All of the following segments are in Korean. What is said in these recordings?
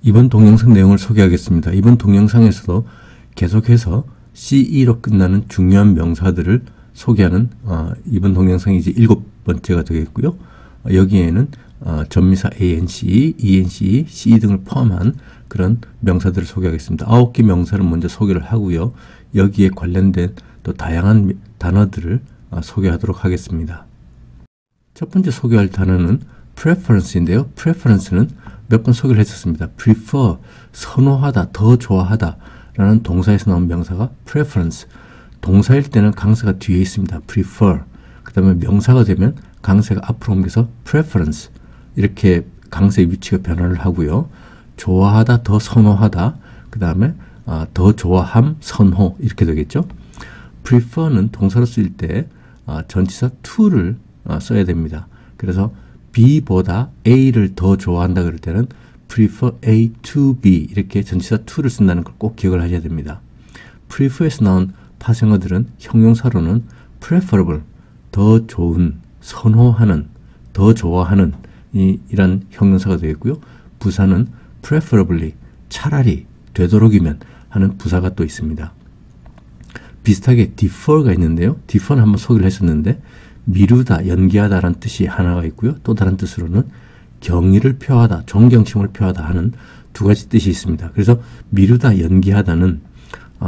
이번 동영상 내용을 소개하겠습니다. 이번 동영상에서도 계속해서 CE로 끝나는 중요한 명사들을 소개하는 이번 동영상이 이제 7번째가 되겠고요. 여기에는 전미사 ANC, ENC, CE 등을 포함한 그런 명사들을 소개하겠습니다. 9개 명사를 먼저 소개를 하고요. 여기에 관련된 또 다양한 단어들을 소개하도록 하겠습니다. 첫 번째 소개할 단어는 preference인데요. preference는 몇 번 소개를 했었습니다. prefer, 선호하다, 더 좋아하다 라는 동사에서 나온 명사가 preference. 동사일 때는 강세가 뒤에 있습니다. prefer. 그 다음에 명사가 되면 강세가 앞으로 옮겨서 preference. 이렇게 강세의 위치가 변화를 하고요. 좋아하다, 더 선호하다. 그 다음에 더 좋아함, 선호 이렇게 되겠죠. prefer는 동사로 쓰일 때 전치사 to를 써야 됩니다. 그래서 B보다 A를 더 좋아한다 그럴 때는 prefer A to B 이렇게 전치사 to를 쓴다는 걸 꼭 기억을 하셔야 됩니다. prefer에서 나온 파생어들은 형용사로는 preferable, 더 좋은, 선호하는, 더 좋아하는 이런 형용사가 되겠고요. 부사는 preferably, 차라리, 되도록이면 하는 부사가 또 있습니다. 비슷하게 defer가 있는데요. defer는 한번 소개를 했었는데 미루다, 연기하다 라는 뜻이 하나가 있고요. 또 다른 뜻으로는 경의를 표하다, 존경심을 표하다 하는 두 가지 뜻이 있습니다. 그래서 미루다, 연기하다는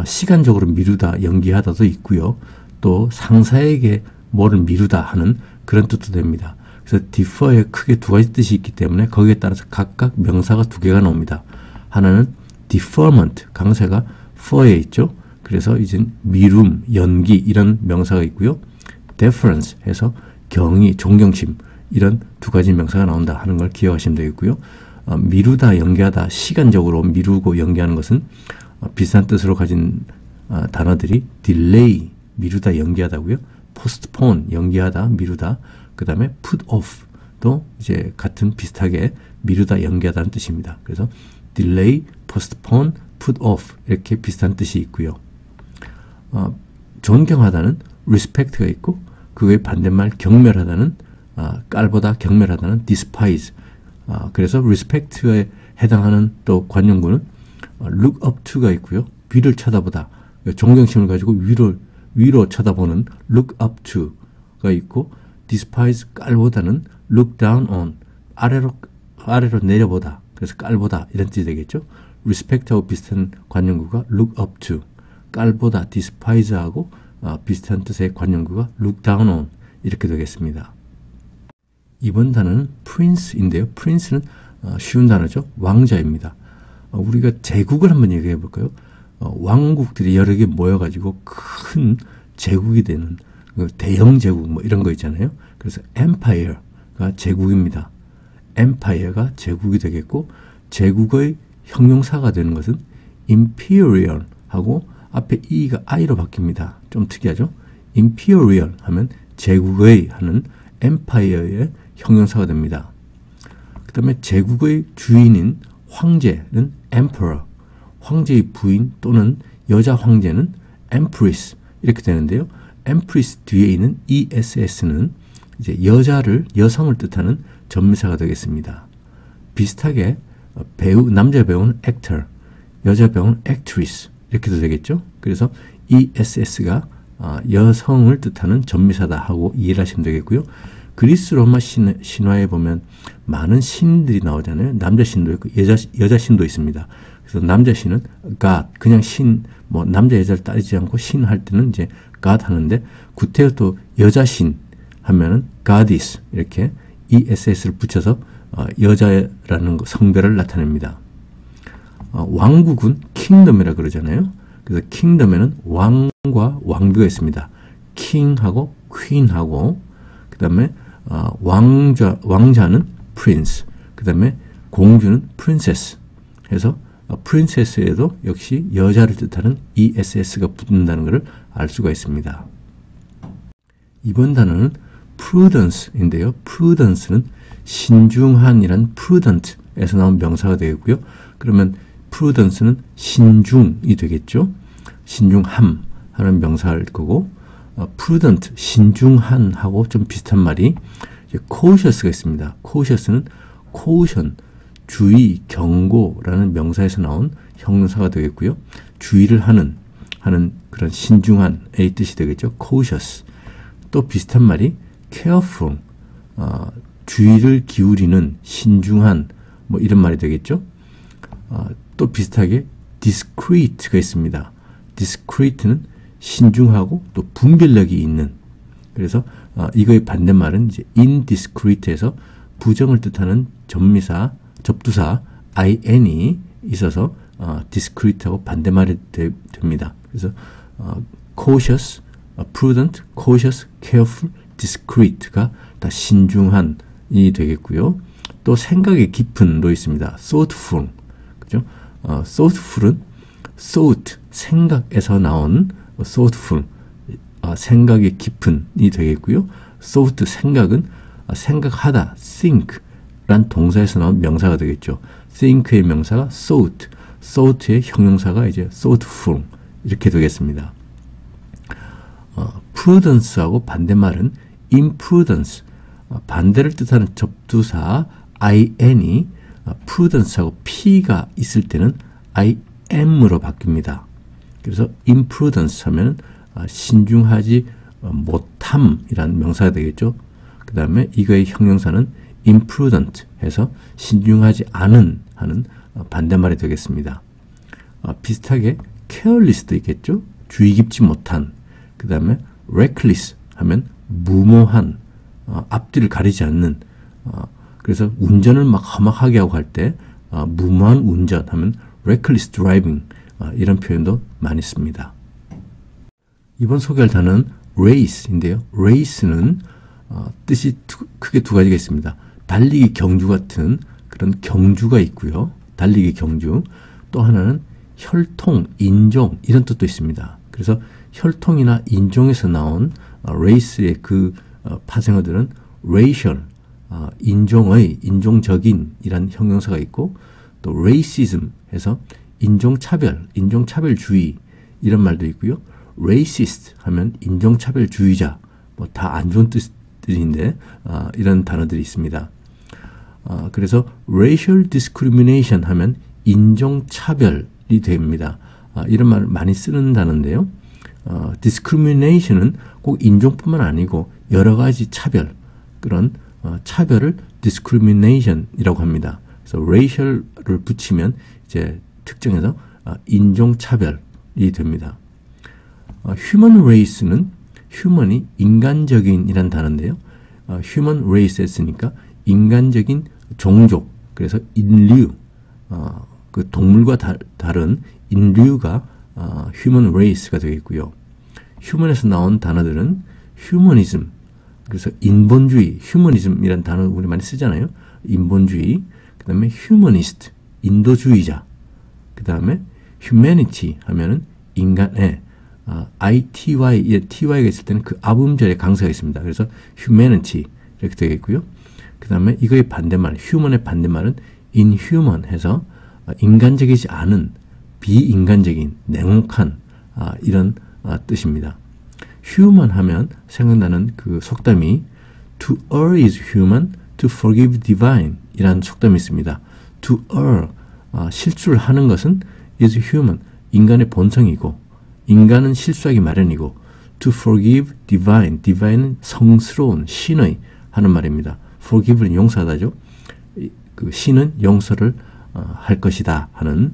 시간적으로 미루다, 연기하다도 있고요. 또 상사에게 뭐를 미루다 하는 그런 뜻도 됩니다. 그래서 defer에 크게 두 가지 뜻이 있기 때문에 거기에 따라서 각각 명사가 두 개가 나옵니다. 하나는 deferment, 강세가 for에 있죠. 그래서 이제 미룸, 연기 이런 명사가 있고요. deference 해서 경의, 존경심 이런 두 가지 명사가 나온다 하는 걸 기억하시면 되겠고요. 미루다, 연기하다, 시간적으로 미루고 연기하는 것은 비슷한 뜻으로 가진 단어들이 delay, 미루다, 연기하다고요. postpone, 연기하다, 미루다. 그 다음에 put off도 이제 같은 비슷하게 미루다, 연기하다는 뜻입니다. 그래서 delay, postpone, put off 이렇게 비슷한 뜻이 있고요. 존경하다는 respect가 있고 그 외 반대말 경멸하다는 깔보다 경멸하다는 despise. 그래서 respect에 해당하는 또 관용구는 look up to가 있고요. 위를 쳐다보다, 존경심을 가지고 위로 쳐다보는 look up to가 있고 despise 깔보다는 look down on, 아래로 내려보다, 그래서 깔보다 이런 뜻이 되겠죠. respect하고 비슷한 관용구가 look up to, 깔보다 despise하고 비슷한 뜻의 관용구가 look down on 이렇게 되겠습니다. 이번 단어는 prince인데요. prince는 쉬운 단어죠. 왕자입니다. 우리가 제국을 한번 얘기해 볼까요? 왕국들이 여러 개 모여가지고 큰 제국이 되는 대영 제국 뭐 이런 거 있잖아요. 그래서 empire가 제국입니다. empire가 제국이 되겠고 제국의 형용사가 되는 것은 imperial 하고 앞에 e가 i로 바뀝니다. 좀 특이하죠? imperial 하면 제국의 하는 empire의 형용사가 됩니다. 그 다음에 제국의 주인인 황제는 emperor, 황제의 부인 또는 여자 황제는 empress 이렇게 되는데요. empress 뒤에 있는 ess는 이제 여성을 뜻하는 전미사가 되겠습니다. 비슷하게 남자 배우는 actor, 여자 배우는 actress 이렇게도 되겠죠. 그래서 ESS가 여성을 뜻하는 전미사다 하고 이해를 하시면 되겠고요. 그리스 로마 신화에 보면 많은 신들이 나오잖아요. 남자 신도 있고 여자 신도 있습니다. 그래서 남자 신은 God, 그냥 신, 뭐 남자 여자를 따지지 않고 신 할 때는 이제 God 하는데 구태여 또 여자 신 하면은 Goddess 이렇게 ESS를 붙여서 여자라는 성별을 나타냅니다. 왕국은 킹덤이라 그러잖아요. 그래서 킹덤에는 왕과 왕비가 있습니다. 킹하고 퀸하고 그 다음에 왕자는 prince, 그 다음에 공주는 princess 해서 princess에도 역시 여자를 뜻하는 ESS가 붙는다는 것을 알 수가 있습니다. 이번 단어는 prudence인데요. prudence는 신중한이란 prudent에서 나온 명사가 되겠고요. 그러면 prudence는 신중이 되겠죠. 신중함 하는 명사일 거고 prudent, 신중한하고 좀 비슷한 말이 cautious가 있습니다. cautious는 caution, 주의, 경고라는 명사에서 나온 형용사가 되겠고요. 주의를 하는 그런 신중한의 뜻이 되겠죠. cautious. 또 비슷한 말이 careful, 주의를 기울이는 신중한 뭐 이런 말이 되겠죠. 또 비슷하게 discrete가 있습니다. discrete는 신중하고 또 분별력이 있는. 그래서 이거의 반대말은 이제 indiscrete에서 부정을 뜻하는 접두사 in이 있어서 discrete하고 반대말이 됩니다. 그래서 cautious, prudent, cautious, careful, discrete가 다 신중한이 되겠고요. 또 생각의 깊은도 있습니다. thoughtful, 그죠? thoughtful은 thought, 생각에서 나온 thoughtful, 생각의 깊은이 되겠고요. thought, 생각은 생각하다, think 란 동사에서 나온 명사가 되겠죠. think의 명사가 thought, thought의 형용사가 이제 thoughtful 이렇게 되겠습니다. prudence하고 반대말은 imprudence, 반대를 뜻하는 접두사 in이 prudence하고 p가 있을 때는 im으로 바뀝니다. 그래서 imprudence 하면 신중하지 못함이라는 명사가 되겠죠. 그 다음에 이거의 형용사는 imprudent 해서 신중하지 않은 하는 반대말이 되겠습니다. 비슷하게 careless도 있겠죠. 주의 깊지 못한. 그 다음에 reckless 하면 무모한, 앞뒤를 가리지 않는. 그래서 운전을 막 험악하게 하고 할 때 무모한 운전하면 reckless driving, 이런 표현도 많이 씁니다. 이번 소개할 단어는 race인데요. race는 뜻이 크게 두 가지가 있습니다. 달리기 경주 같은 그런 경주가 있고요. 달리기 경주. 또 하나는 혈통, 인종 이런 뜻도 있습니다. 그래서 혈통이나 인종에서 나온 race의 그 파생어들은 racial, 인종의, 인종적인 이란 형용사가 있고, 또 racism 해서 인종차별, 인종차별주의 이런 말도 있고요. racist 하면 인종차별주의자, 뭐 다 안 좋은 뜻들인데 이런 단어들이 있습니다. 그래서 racial discrimination 하면 인종차별이 됩니다. 이런 말을 많이 쓰는 단어인데요. discrimination은 꼭 인종뿐만 아니고 여러 가지 차별, 그런 차별을 discrimination이라고 합니다. 그래서 racial을 붙이면 이제 특정해서 인종차별이 됩니다. human race는 human이 인간적인이란 단어인데요. human race 했으니까 인간적인 종족, 그래서 인류, 그 동물과 다른 인류가 human race가 되겠고요. human에서 나온 단어들은 humanism, 그래서 인본주의, 휴머니즘이라는 단어 우리 많이 쓰잖아요. 인본주의, 그 다음에 humanist, 인도주의자, 그 다음에 humanity 하면은 인간의, ITY, TY가 있을 때는 그 앞음절에 강세가 있습니다. 그래서 humanity 이렇게 되겠고요. 그 다음에 이거의 반대말, human의 반대말은 inhuman 해서 인간적이지 않은, 비인간적인, 냉혹한, 이런 뜻입니다. human 하면 생각나는 그 속담이 to err is human, to forgive divine 이라는 속담이 있습니다. to err, 실수를 하는 것은 is human, 인간의 본성이고, 인간은 실수하기 마련이고, to forgive divine, divine은 성스러운, 신의 하는 말입니다. forgive는 용서하다죠. 그 신은 용서를 할 것이다 하는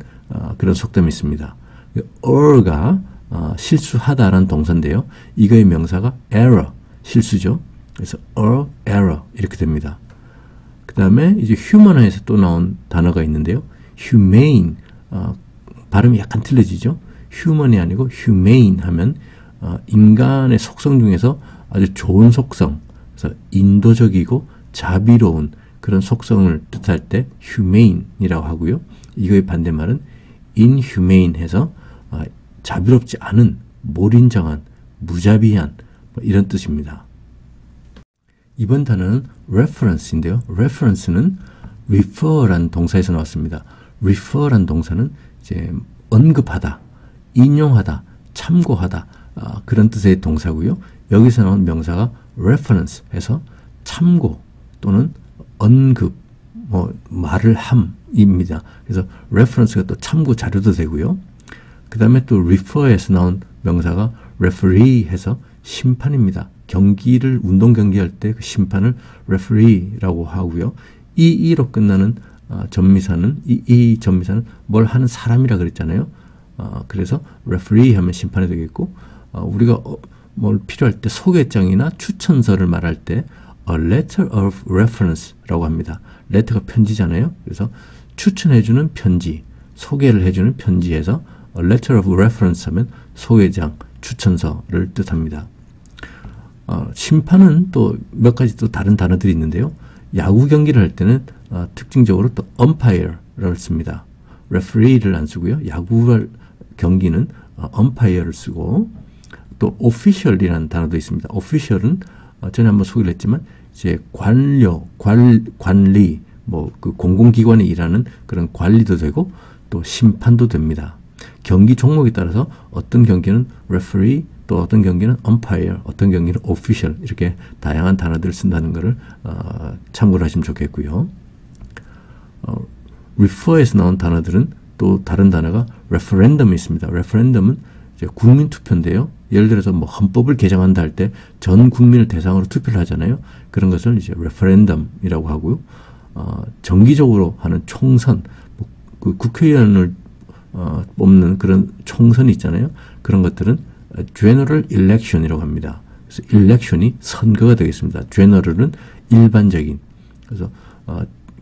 그런 속담이 있습니다. err가 실수하다라는 동사인데요. 이거의 명사가 error, 실수죠. 그래서 error 이렇게 됩니다. 그 다음에 이제 human에서 또 나온 단어가 있는데요. humane, 발음이 약간 틀려지죠. human이 아니고 humane 하면 인간의 속성 중에서 아주 좋은 속성, 그래서 인도적이고 자비로운 그런 속성을 뜻할 때 humane이라고 하고요. 이거의 반대말은 inhumane 해서 자비롭지 않은, 몰인정한, 무자비한 뭐 이런 뜻입니다. 이번 단어는 reference인데요. reference는 refer라는 동사에서 나왔습니다. refer라는 동사는 이제 언급하다, 인용하다, 참고하다, 그런 뜻의 동사고요. 여기서 나온 명사가 reference 해서 참고 또는 언급, 뭐 말을 함 입니다. 그래서 reference가 또 참고 자료도 되고요. 그 다음에 또 refer에서 나온 명사가 referee 해서 심판입니다. 경기를 운동 경기할 때 그 심판을 referee라고 하고요. EE로 끝나는 전미사는 이 전미사는 뭘 하는 사람이라 그랬잖아요. 그래서 referee 하면 심판이 되겠고 우리가 뭘 필요할 때 소개장이나 추천서를 말할 때 a letter of reference라고 합니다. letter가 편지잖아요. 그래서 추천해주는 편지, 소개를 해주는 편지에서 a letter of reference 하면 소개장, 추천서를 뜻합니다. 심판은 또 몇 가지 또 다른 단어들이 있는데요. 야구 경기를 할 때는 특징적으로 또 umpire를 씁니다. referee를 안 쓰고요. 야구 경기는 umpire를 쓰고 또 official이라는 단어도 있습니다. official은 전에 한번 소개를 했지만 이제 관리, 뭐 그 공공기관에 일하는 그런 관리도 되고 또 심판도 됩니다. 경기 종목에 따라서 어떤 경기는 referee, 또 어떤 경기는 umpire, 어떤 경기는 official 이렇게 다양한 단어들을 쓴다는 것을 참고를 하시면 좋겠고요. refer에서 나온 단어들은 또 다른 단어가 referendum이 있습니다. referendum은 이제 국민투표인데요. 예를 들어서 뭐 헌법을 개정한다 할 때 전 국민을 대상으로 투표를 하잖아요. 그런 것을 이제 referendum이라고 하고요. 정기적으로 하는 총선, 그 국회의원을 뽑는 그런 총선이 있잖아요. 그런 것들은 general election이라고 합니다. 그래서 election이 선거가 되겠습니다. general은 일반적인. 그래서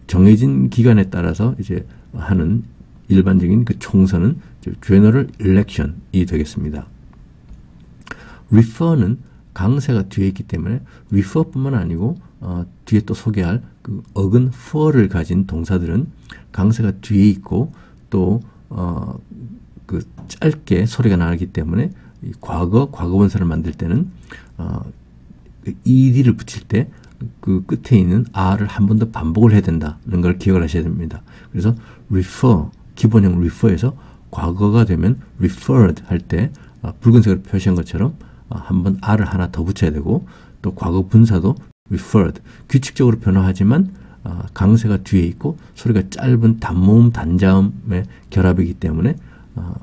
정해진 기간에 따라서 이제 하는 일반적인 그 총선은 general election이 되겠습니다. refer는 강세가 뒤에 있기 때문에 refer뿐만 아니고 뒤에 또 소개할 그 어근 for를 가진 동사들은 강세가 뒤에 있고 또 그 짧게 소리가 나기 때문에 이 과거분사를 만들 때는 ed를 붙일 때 그 끝에 있는 r을 한 번 더 반복을 해야 된다는 걸 기억을 하셔야 됩니다. 그래서 refer, 기본형 refer에서 과거가 되면 referred 할 때 붉은색으로 표시한 것처럼 한번 r을 하나 더 붙여야 되고 또 과거 분사도 referred, 규칙적으로 변화하지만 강세가 뒤에 있고 소리가 짧은 단모음 단자음의 결합이기 때문에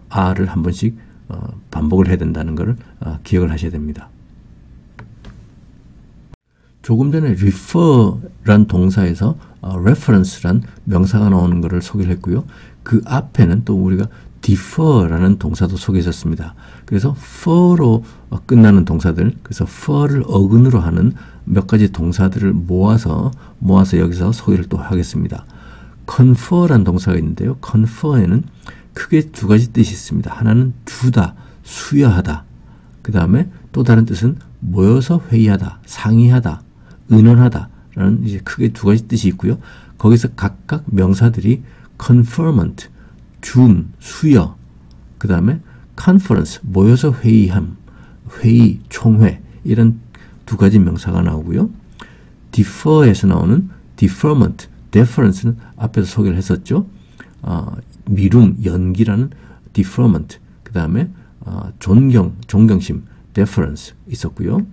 r을 한 번씩 반복을 해야 된다는 것을 기억을 하셔야 됩니다. 조금 전에 refer란 동사에서 reference란 명사가 나오는 것을 소개를 했고요. 그 앞에는 또 우리가 defer라는 동사도 소개했었습니다. 그래서 for로 끝나는 동사들, 그래서 for를 어근으로 하는 몇 가지 동사들을 모아서 여기서 소개를 또 하겠습니다. confer란 동사가 있는데요. confer에는 크게 두 가지 뜻이 있습니다. 하나는 주다, 수여하다. 그 다음에 또 다른 뜻은 모여서 회의하다, 상의하다, 의논하다 라는 이제 크게 두 가지 뜻이 있고요. 거기서 각각 명사들이 conferment, 줌, 수여, 그 다음에 conference, 모여서 회의함, 회의, 총회 이런 두 가지 명사가 나오고요. defer에서 나오는 deferment, deference는 앞에서 소개를 했었죠. 미룸, 연기라는 deferment, 그 다음에 존경심, deference 있었고요.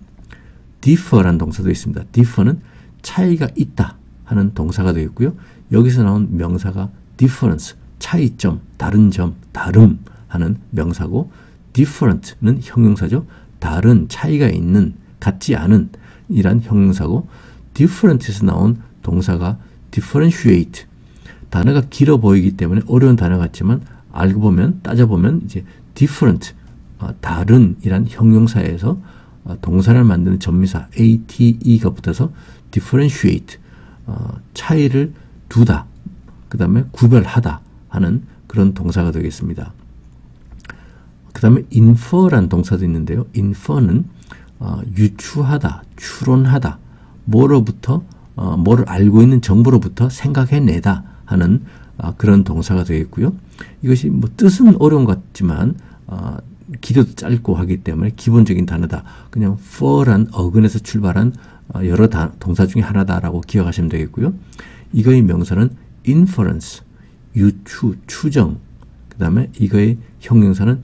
differ란 동사도 있습니다. differ는 차이가 있다 하는 동사가 되겠고요. 여기서 나온 명사가 difference, 차이점, 다른 점, 다름 하는 명사고 different는 형용사죠. 다른, 차이가 있는, 같지 않은 이란 형용사고 different에서 나온 동사가 differentiate, 단어가 길어 보이기 때문에 어려운 단어 같지만 알고 보면 따져보면 이제 different, 다른 이란 형용사에서 동사를 만드는 전미사 ate가 붙어서 differentiate, 차이를 두다, 그 다음에 구별하다 하는 그런 동사가 되겠습니다. 그 다음에 infer란 동사도 있는데요. infer는 유추하다, 추론하다, 뭐를 알고 있는 정보로부터 생각해내다 하는 그런 동사가 되겠고요. 이것이 뭐 뜻은 어려운 것 같지만 기도도 짧고 하기 때문에 기본적인 단어다. 그냥 for란 어근에서 출발한 여러 동사 중에 하나다라고 기억하시면 되겠고요. 이거의 명사는 inference, 유추, 추정, 그 다음에 이거의 형용사는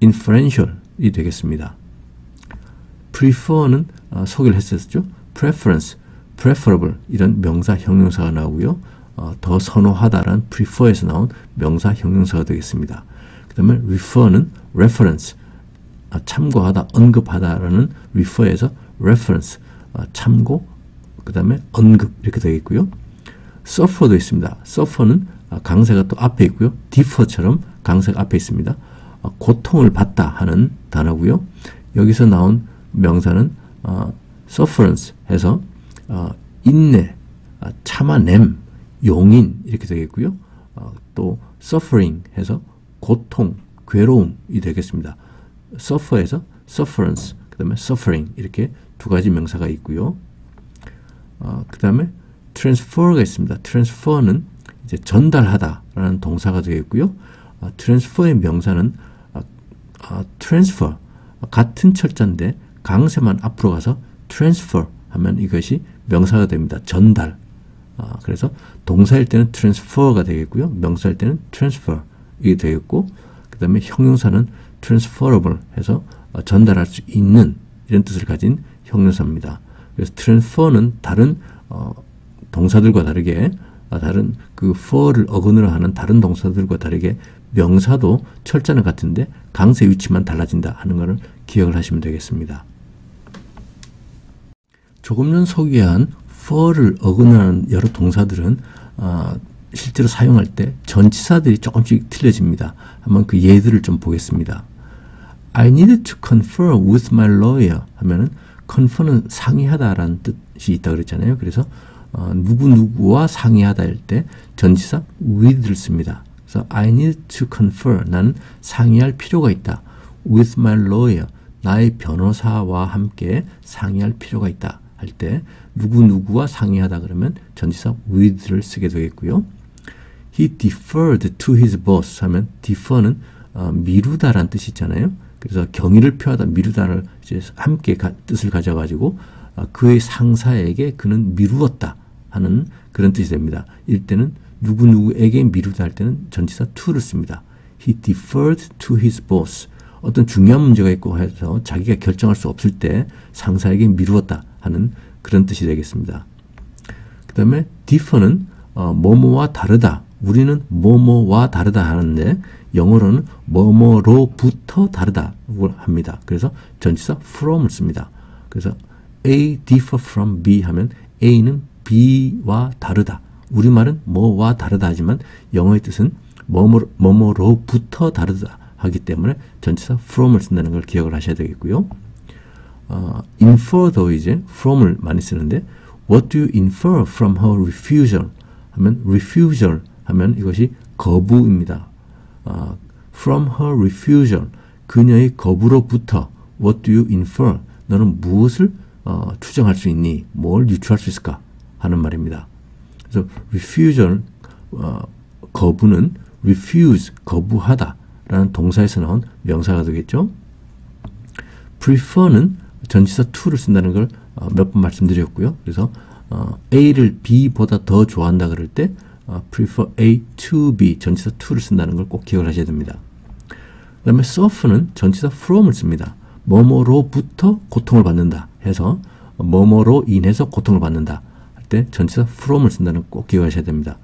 inferential이 되겠습니다. prefer는 소개를 했었죠. preference, preferable 이런 명사, 형용사가 나오고요. 더 선호하다라는 prefer에서 나온 명사 형용사가 되겠습니다. 그 다음에 refer는 reference, 참고하다, 언급하다라는 refer에서 reference, 참고, 그 다음에 언급 이렇게 되겠고요. suffer도 있습니다. suffer는 강세가 또 앞에 있고요. differ처럼 강세가 앞에 있습니다. 고통을 받다 하는 단어고요. 여기서 나온 명사는 sufferance 해서 인내, 참아냄, 용인 이렇게 되겠고요. 또 suffering 해서 고통, 괴로움이 되겠습니다. suffer에서 sufferance, 그 다음에 suffering 이렇게 두 가지 명사가 있고요. 그 다음에 transfer가 있습니다. transfer는 이제 전달하다라는 동사가 되겠고요. transfer의 명사는 transfer, 같은 철자인데 강세만 앞으로 가서 transfer 하면 이것이 명사가 됩니다. 전달. 그래서 동사일 때는 transfer가 되겠고요. 명사일 때는 transfer 이게 되겠고, 그 다음에 형용사는 transferable 해서 전달할 수 있는 이런 뜻을 가진 형용사입니다. 그래서 transfer는 다른 동사들과 다르게 다른 그 for를 어근으로 하는 다른 동사들과 다르게 명사도 철자는 같은데 강세 위치만 달라진다 하는 것을 기억을 하시면 되겠습니다. 조금 전 소개한 for를 어근하는 여러 동사들은 실제로 사용할 때 전치사들이 조금씩 틀려집니다. 한번 그 예들을 좀 보겠습니다. I need to confer with my lawyer 하면은 confer는 상의하다라는 뜻이 있다 그랬잖아요. 그래서 누구누구와 상의하다 할 때 전치사 with를 씁니다. 그래서 I need to confer, 나는 상의할 필요가 있다. with my lawyer, 나의 변호사와 함께 상의할 필요가 있다 할 때 누구누구와 상의하다 그러면 전치사 with를 쓰게 되겠고요. He deferred to his boss 하면 defer는 미루다라는 뜻이 있잖아요. 그래서 경의를 표하다, 미루다를 이제 함께 뜻을 가져가지고 그의 상사에게 그는 미루었다 하는 그런 뜻이 됩니다. 이럴 때는 누구누구에게 미루다 할 때는 전치사 to를 씁니다. He deferred to his boss. 어떤 중요한 문제가 있고 해서 자기가 결정할 수 없을 때 상사에게 미루었다 하는 그런 뜻이 되겠습니다. 그 다음에 differ는 뭐뭐와 다르다. 우리는 뭐뭐와 다르다 하는데 영어로는 뭐뭐로부터 다르다고 합니다. 그래서 전치사 from을 씁니다. 그래서 A differ from B 하면 A는 B와 다르다. 우리말은 뭐와 다르다 하지만 영어의 뜻은 뭐뭐로부터 다르다 하기 때문에 전치사 from을 쓴다는 걸 기억을 하셔야 되겠고요. infer도 이제 from을 많이 쓰는데 What do you infer from her refusal? 하면 refusal 하면 이것이 거부입니다. From her refusal, 그녀의 거부로부터 What do you infer? 너는 무엇을 추정할 수 있니? 뭘 유추할 수 있을까? 하는 말입니다. 그래서 refusal, 거부는 refuse, 거부하다 라는 동사에서 나온 명사가 되겠죠. prefer는 전치사 to를 쓴다는 걸 몇 번 말씀드렸고요. 그래서 A를 B보다 더 좋아한다 그럴 때 prefer A to B, 전치사 to를 쓴다는 걸 꼭 기억을 하셔야 됩니다. 그 다음에 suffer는 전치사 from을 씁니다. 뭐뭐로부터 고통을 받는다 해서 뭐뭐로 인해서 고통을 받는다 할 때 전치사 from을 쓴다는 걸 꼭 기억하셔야 됩니다.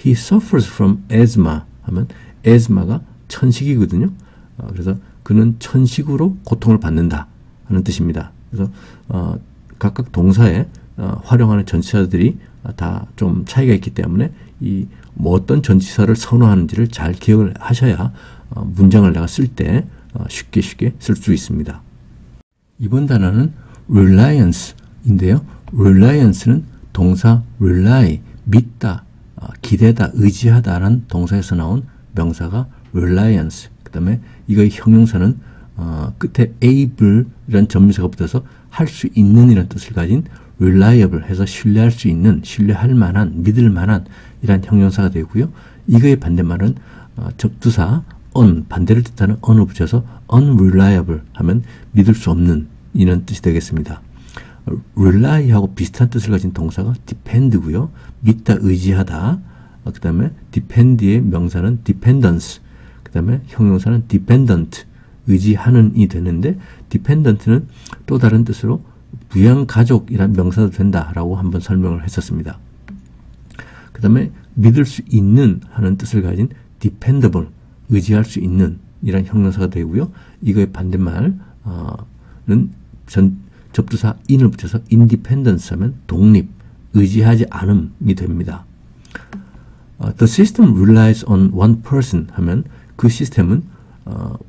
He suffers from asthma 하면 asthma가 천식이거든요. 그래서 그는 천식으로 고통을 받는다 하는 뜻입니다. 그래서 각각 동사에 활용하는 전치사들이 다 좀 차이가 있기 때문에 이 뭐 어떤 전치사를 선호하는지를 잘 기억을 하셔야 문장을 내가 쓸 때 쉽게 쓸 수 있습니다. 이번 단어는 reliance인데요. reliance는 동사 rely, 믿다, 기대다, 의지하다라는 동사에서 나온 명사가 reliance. 그 다음에 이거의 형용사는 끝에 able이라는 전미사가 붙어서 할 수 있는 이라는 뜻을 가진 reliable 해서 신뢰할 수 있는, 신뢰할 만한, 믿을 만한 이란 형용사가 되고요. 이거의 반대말은 접두사 on, 반대를 뜻하는 on을 붙여서 unreliable 하면 믿을 수 없는 이런 뜻이 되겠습니다. rely하고 비슷한 뜻을 가진 동사가 depend고요. 믿다, 의지하다. 그 다음에 depend의 명사는 dependence. 그 다음에 형용사는 dependent, 의지하는이 되는데 dependent는 또 다른 뜻으로 부양가족이란 명사도 된다라고 한번 설명을 했었습니다. 그 다음에 믿을 수 있는 하는 뜻을 가진 dependable, 의지할 수 있는 이란 형용사가 되고요. 이거의 반대말은 접두사 in을 붙여서 independence 하면 독립, 의지하지 않음이 됩니다. The system relies on one person 하면 그 시스템은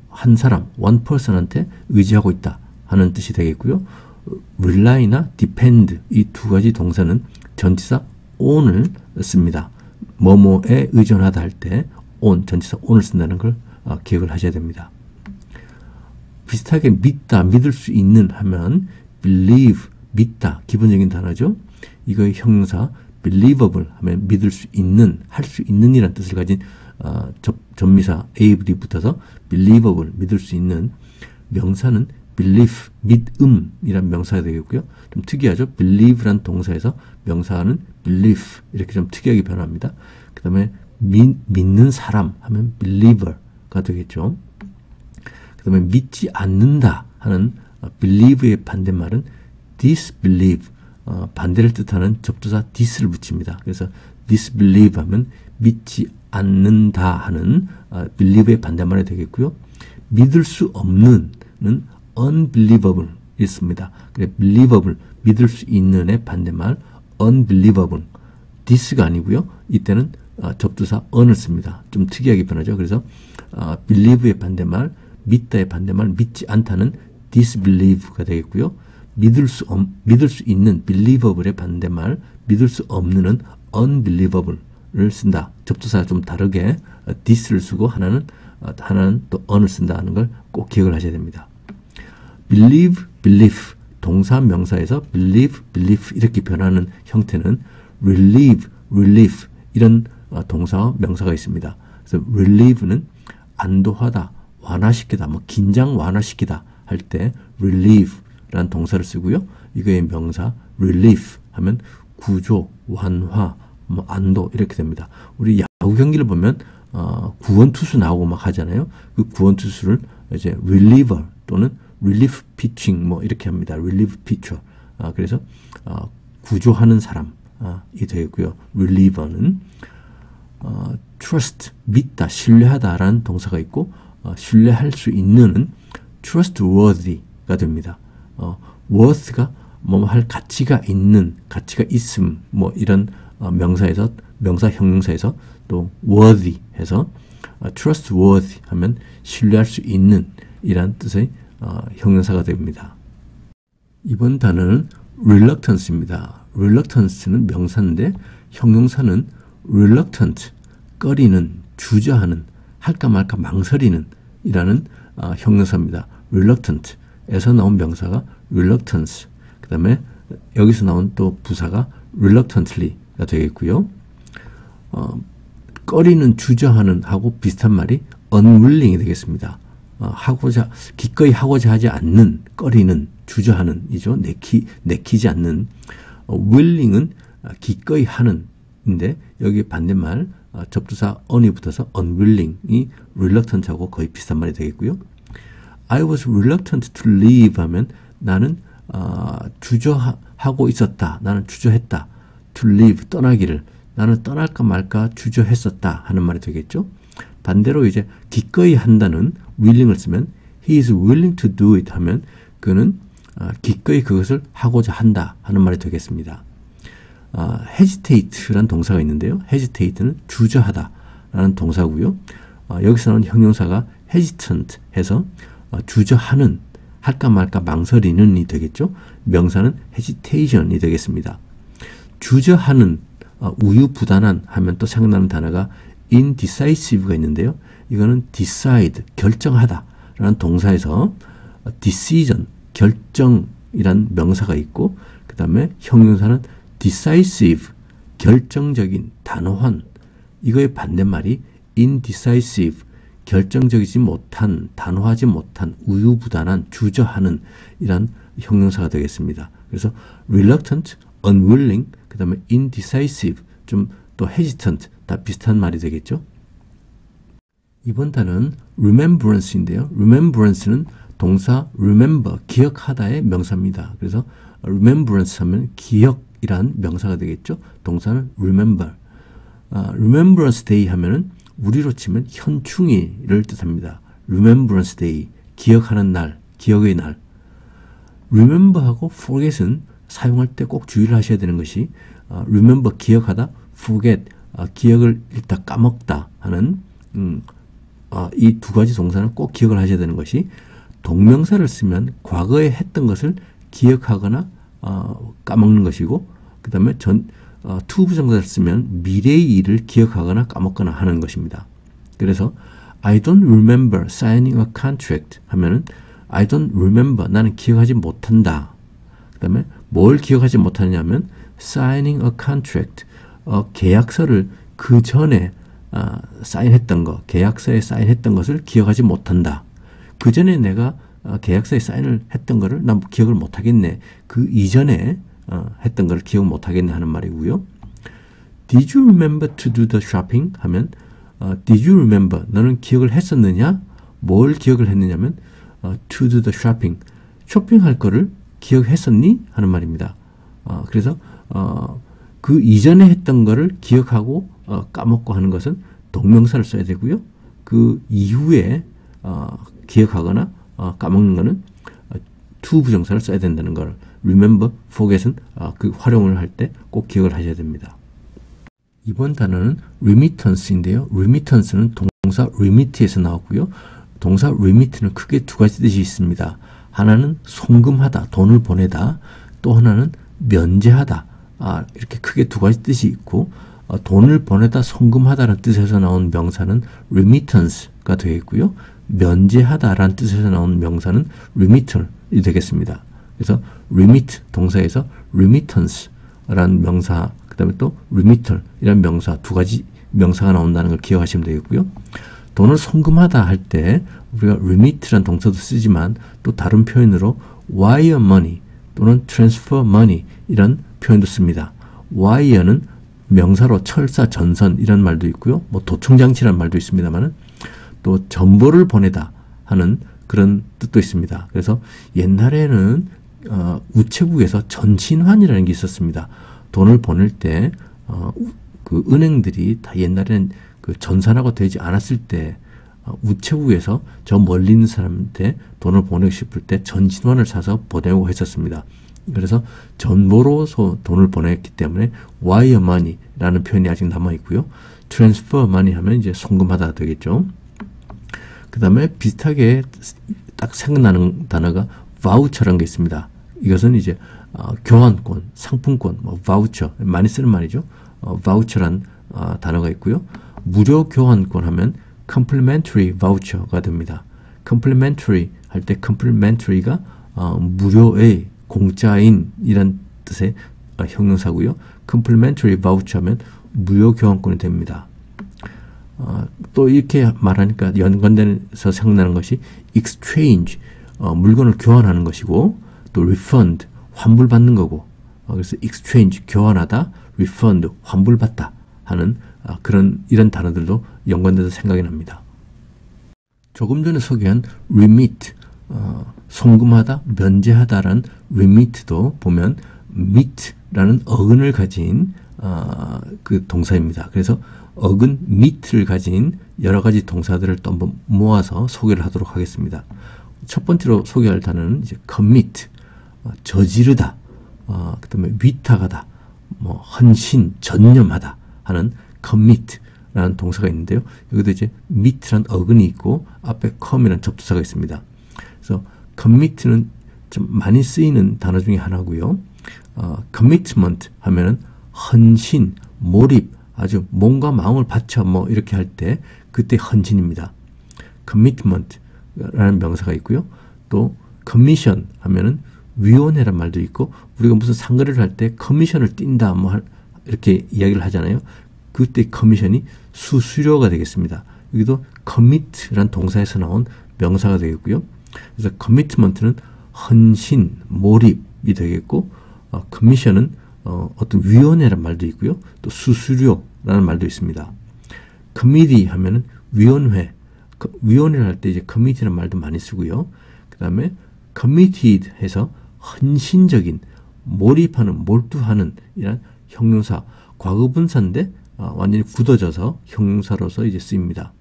한 사람, one person한테 의지하고 있다 하는 뜻이 되겠고요. rely나 depend 이 두 가지 동사는 전치사 on을 씁니다. 뭐뭐에 의존하다 할 때 on, 전치사 on을 쓴다는 걸 기억을 하셔야 됩니다. 비슷하게 믿다, 믿을 수 있는 하면 believe, 믿다, 기본적인 단어죠. 이거의 형용사 believable 하면 믿을 수 있는, 할 수 있는 이란 뜻을 가진 접미사 ably 붙어서 believable, 믿을 수 있는. 명사는 belief, 믿음이란 명사가 되겠고요. 좀 특이하죠. believe란 동사에서 명사는 belief 이렇게 좀 특이하게 변합니다. 그 다음에 믿는 사람 하면 believer가 되겠죠. 그 다음에 믿지 않는다 하는 believe의 반대말은 disbelieve, 반대를 뜻하는 접두사 dis를 붙입니다. 그래서 disbelieve 하면 믿지 않는다 하는 believe의 반대말이 되겠고요. 믿을 수 없는 는 unbelievable 있습니다. 그래 believable, 믿을 수 있는의 반대말 unbelievable, this가 아니고요. 이때는 접두사 on을 씁니다. 좀 특이하게 변하죠. 그래서 believe의 반대말, 믿다의 반대말, 믿지 않다는 disbelieve가 되겠고요. 믿을 수 있는 believable의 반대말, 믿을 수 없는은 unbelievable를 쓴다. 접두사가 좀 다르게 this를 쓰고 하나는 또 on을 쓴다는 걸 꼭 기억을 하셔야 됩니다. believe, belief, 동사 명사에서 believe, belief 이렇게 변하는 형태는 relieve, relief 이런 동사와 명사가 있습니다. 그래서 relieve는 안도하다, 완화시키다, 뭐 긴장 완화시키다 할 때 relieve라는 동사를 쓰고요. 이거의 명사 relief 하면 구조, 완화, 뭐 안도 이렇게 됩니다. 우리 야구 경기를 보면 구원투수 나오고 막 하잖아요. 그 구원투수를 이제 reliever 또는 relief pitching 뭐 이렇게 합니다. relief pitcher. 그래서 구조하는 사람이 되겠고요. reliever는 trust, 믿다, 신뢰하다라는 동사가 있고 신뢰할 수 있는은 trustworthy가 됩니다. worth가 뭐 할 가치가 있는, 가치가 있음 뭐 이런 명사에서 명사 형용사에서 또 worthy 해서 trustworthy 하면 신뢰할 수 있는 이란 뜻의 형용사가 됩니다. 이번 단어는 reluctance입니다. reluctance는 명사인데 형용사는 reluctant, 꺼리는, 주저하는, 할까 말까 망설이는 이라는 형용사입니다. reluctant에서 나온 명사가 reluctance, 그 다음에 여기서 나온 또 부사가 reluctantly가 되겠고요. 꺼리는, 주저하는 하고 비슷한 말이 unwilling이 되겠습니다. 기꺼이 하고자 하지 않는, 꺼리는, 주저하는 이죠. 내키지 않는. willing은 기꺼이 하는인데 여기 반대말 접두사 on이 붙어서 unwilling이 reluctant하고 거의 비슷한 말이 되겠고요. I was reluctant to leave 하면 나는 주저하고 있었다. 나는 주저했다. to leave, 떠나기를. 나는 떠날까 말까 주저했었다 하는 말이 되겠죠. 반대로 이제 기꺼이 한다는 willing을 쓰면 he is willing to do it 하면 그는 기꺼이 그것을 하고자 한다 하는 말이 되겠습니다. hesitate라는 동사가 있는데요. hesitate는 주저하다 라는 동사고요. 여기서 나온 형용사가 hesitant 해서 주저하는, 할까 말까 망설이는이 되겠죠. 명사는 hesitation이 되겠습니다. 주저하는, 우유부단한 하면 또 생각나는 단어가 indecisive가 있는데요. 이거는 decide, 결정하다 라는 동사에서 decision, 결정이란 명사가 있고 그 다음에 형용사는 decisive, 결정적인, 단호한. 이거의 반대말이 indecisive, 결정적이지 못한, 단호하지 못한, 우유부단한, 주저하는 이란 형용사가 되겠습니다. 그래서 reluctant, unwilling, 그 다음에 indecisive, 좀 또 hesitant, 다 비슷한 말이 되겠죠. 이번 단어는 remembrance인데요. remembrance는 동사 remember, 기억하다의 명사입니다. 그래서 remembrance 하면 기억이란 명사가 되겠죠. 동사는 remember. Remembrance Day 하면은 우리로 치면 현충일을 뜻합니다. Remembrance Day, 기억하는 날, 기억의 날. Remember하고 forget은 사용할 때 꼭 주의를 하셔야 되는 것이 remember 기억하다, forget 기억을 잃다, 까먹다 하는 이 두 가지 동사는 꼭 기억을 하셔야 되는 것이 동명사를 쓰면 과거에 했던 것을 기억하거나 까먹는 것이고 그 다음에 투부정사를 쓰면 미래의 일을 기억하거나 까먹거나 하는 것입니다. 그래서 I don't remember signing a contract 하면은 I don't remember 나는 기억하지 못한다. 그 다음에 뭘 기억하지 못하냐면 signing a contract 계약서를 그 전에 사인했던 거, 계약서에 사인했던 것을 기억하지 못한다. 그 전에 내가 계약서에 사인을 했던 거를 난 기억을 못하겠네. 그 이전에 했던 거를 기억 못하겠네 하는 말이고요. Did you remember to do the shopping? 하면 Did you remember? 너는 기억을 했었느냐? 뭘 기억을 했느냐면 to do the shopping. 쇼핑할 거를 기억했었니? 하는 말입니다. 그래서 그 이전에 했던 거를 기억하고 까먹고 하는 것은 동명사를 써야 되고요. 그 이후에 기억하거나 까먹는 거는 to 부정사를 써야 된다는 걸 remember, forget은 그 활용을 할 때 꼭 기억을 하셔야 됩니다. 이번 단어는 remittance인데요. remittance는 동사 remit에서 나왔고요. 동사 remit는 크게 두 가지 뜻이 있습니다. 하나는 송금하다, 돈을 보내다. 또 하나는 면제하다. 이렇게 크게 두 가지 뜻이 있고 돈을 보내다, 송금하다라는 뜻에서 나온 명사는 remittance가 되겠고요. 면제하다라는 뜻에서 나온 명사는 remitter이 되겠습니다. 그래서 remit 동사에서 remittance라는 명사, 그 다음에 또 remitter이라는 명사, 두 가지 명사가 나온다는 걸 기억하시면 되겠고요. 돈을 송금하다 할 때 우리가 remit라는 동사도 쓰지만 또 다른 표현으로 wire money 또는 transfer money 이런 표현도 씁니다. wire는 명사로 철사, 전선 이런 말도 있고요. 뭐 도청장치라는 말도 있습니다만은 또 정보를 보내다 하는 그런 뜻도 있습니다. 그래서 옛날에는 우체국에서 전신환이라는 게 있었습니다. 돈을 보낼 때 그 은행들이 다 옛날에는 그 전산화가 되지 않았을 때 우체국에서 저 멀리 있는 사람한테 돈을 보내고 싶을 때 전신환을 사서 보내고 했었습니다. 그래서 전보로서 돈을 보냈기 때문에 wire money라는 표현이 아직 남아 있고요. transfer money 하면 이제 송금하다 되겠죠. 그 다음에 비슷하게 딱 생각나는 단어가 voucher라는 게 있습니다. 이것은 이제 교환권, 상품권, 뭐 voucher 많이 쓰는 말이죠. voucher란 단어가 있고요. 무료 교환권 하면 complimentary voucher가 됩니다. complimentary 할 때 complimentary가 무료의 공짜인 이란 뜻의 형용사고요. complimentary voucher 하면 무료 교환권이 됩니다. 또 이렇게 말하니까 연관돼서 생각나는 것이 exchange, 물건을 교환하는 것이고 또 refund, 환불받는 거고 그래서 exchange, 교환하다, refund, 환불받다 하는 이런 단어들도 연관돼서 생각이 납니다. 조금 전에 소개한 remit, 송금하다, 면제하다라는 remit도 보면 meet라는 어근을 가진 그 동사입니다. 그래서 어근 meet를 가진 여러 가지 동사들을 또 한번 모아서 소개를 하도록 하겠습니다. 첫 번째로 소개할 단어는 이제 commit, 저지르다, 그 다음에 위탁하다, 뭐 헌신, 전념하다 하는 commit라는 동사가 있는데요. 여기도 이제 meet라는 어근이 있고 앞에 come이라는 접두사가 있습니다. 그래서 commit는 좀 많이 쓰이는 단어 중에 하나고요. commitment 하면은 헌신, 몰입, 아주 몸과 마음을 바쳐 뭐 이렇게 할 때 그때 헌신입니다. commitment라는 명사가 있고요. 또 commission 하면은 위원회란 말도 있고 우리가 무슨 상거래를 할 때 커미션을 띈다 뭐 이렇게 이야기를 하잖아요. 그때 커미션이 수수료가 되겠습니다. 여기도 commit라는 동사에서 나온 명사가 되겠고요. 그래서 commitment는 헌신, 몰입이 되겠고 commission은 어떤 위원회란 말도 있고요. 또 수수료라는 말도 있습니다. committee 하면은 위원회, 위원회를 할 때 이제 committee라는 말도 많이 쓰고요. 그 다음에 committed 해서 헌신적인, 몰입하는, 몰두하는 이런 형용사, 과거분사인데 완전히 굳어져서 형용사로서 이제 쓰입니다.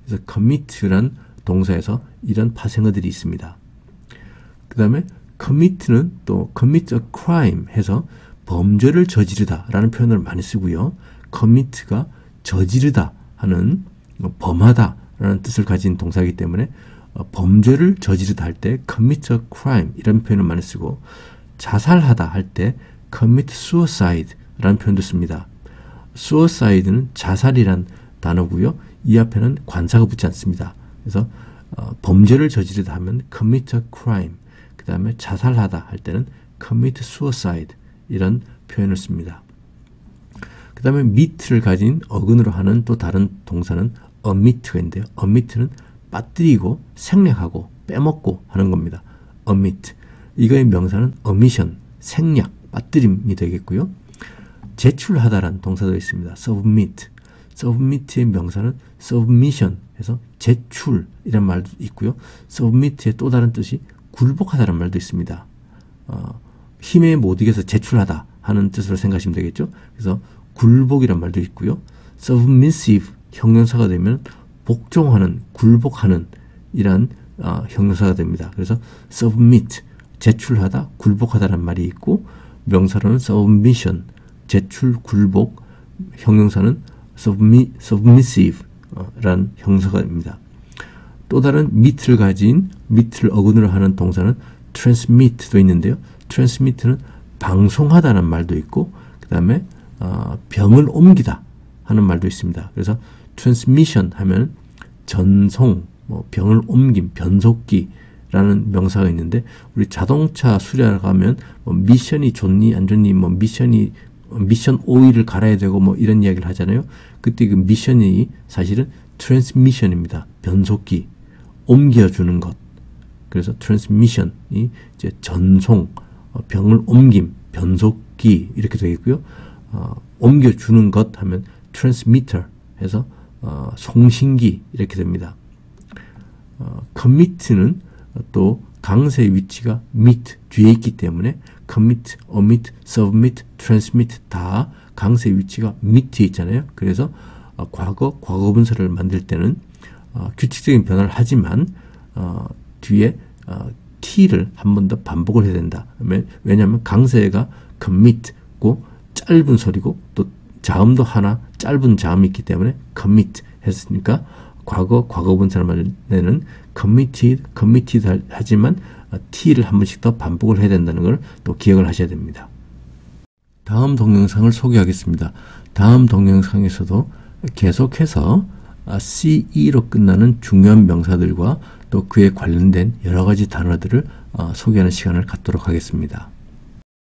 그래서 commit란 동사에서 이런 파생어들이 있습니다. 그 다음에 commit는 또 commit a crime 해서 범죄를 저지르다 라는 표현을 많이 쓰고요. commit가 저지르다 하는 범하다 라는 뜻을 가진 동사이기 때문에 범죄를 저지르다 할 때 commit a crime 이라는 표현을 많이 쓰고 자살하다 할 때 commit suicide 라는 표현도 씁니다. suicide는 자살이란 단어고요. 이 앞에는 관사가 붙지 않습니다. 그래서 범죄를 저지르다 하면 commit a crime, 그 다음에 자살하다 할 때는 commit suicide 이런 표현을 씁니다. 그 다음에 meet를 가진 어근으로 하는 또 다른 동사는 omit가 있는데요. omit는 빠뜨리고 생략하고 빼먹고 하는 겁니다. omit. 이거의 명사는 omission, 생략, 빠뜨림이 되겠고요. 제출하다라는 동사도 있습니다. submit. submit의 명사는 submission 해서 제출이란 말도 있고요. submit의 또 다른 뜻이 굴복하다라는 말도 있습니다. 힘에 못 이겨서 제출하다 하는 뜻으로 생각하시면 되겠죠. 그래서 굴복이란 말도 있고요. submissive 형용사가 되면 복종하는, 굴복하는 이란 형용사가 됩니다. 그래서 submit, 제출하다, 굴복하다라는 말이 있고 명사로는 submission, 제출, 굴복, 형용사는 submissive 라는 형용사가 됩니다. 또 다른 meet를 가진, meet를 어근으로 하는 동사는 transmit도 있는데요. transmit는 방송하다는 말도 있고 그 다음에 병을 옮기다 하는 말도 있습니다. 그래서 transmission 하면 전송, 병을 옮김, 변속기라는 명사가 있는데 우리 자동차 수리하러 가면 미션이 좋니 안 좋니 미션 오일을 갈아야 되고 이런 이야기를 하잖아요. 그때 그 미션이 사실은 트랜스미션입니다. 변속기, 옮겨주는 것. 그래서 트랜스미션이 이제 전송, 병을 옮김, 변속기 이렇게 되겠고요. 옮겨주는 것 하면 트랜스미터 해서 송신기 이렇게 됩니다. commit는 또 강세의 위치가 mit 뒤에 있기 때문에 commit, omit, submit, transmit 다 강세의 위치가 mit에 있잖아요. 그래서 과거분사를 만들 때는 규칙적인 변화를 하지만 뒤에 t를 한 번 더 반복을 해야 된다. 왜냐하면 강세가 commit고 짧은 소리고 또 자음도 하나 짧은 자음이 있기 때문에 commit 했으니까 과거분사를 만들 때는 committed 하지만 t를 한 번씩 더 반복을 해야 된다는 걸 또 기억을 하셔야 됩니다. 다음 동영상을 소개하겠습니다. 다음 동영상에서도 계속해서 CE로 끝나는 중요한 명사들과 또 그에 관련된 여러 가지 단어들을 소개하는 시간을 갖도록 하겠습니다.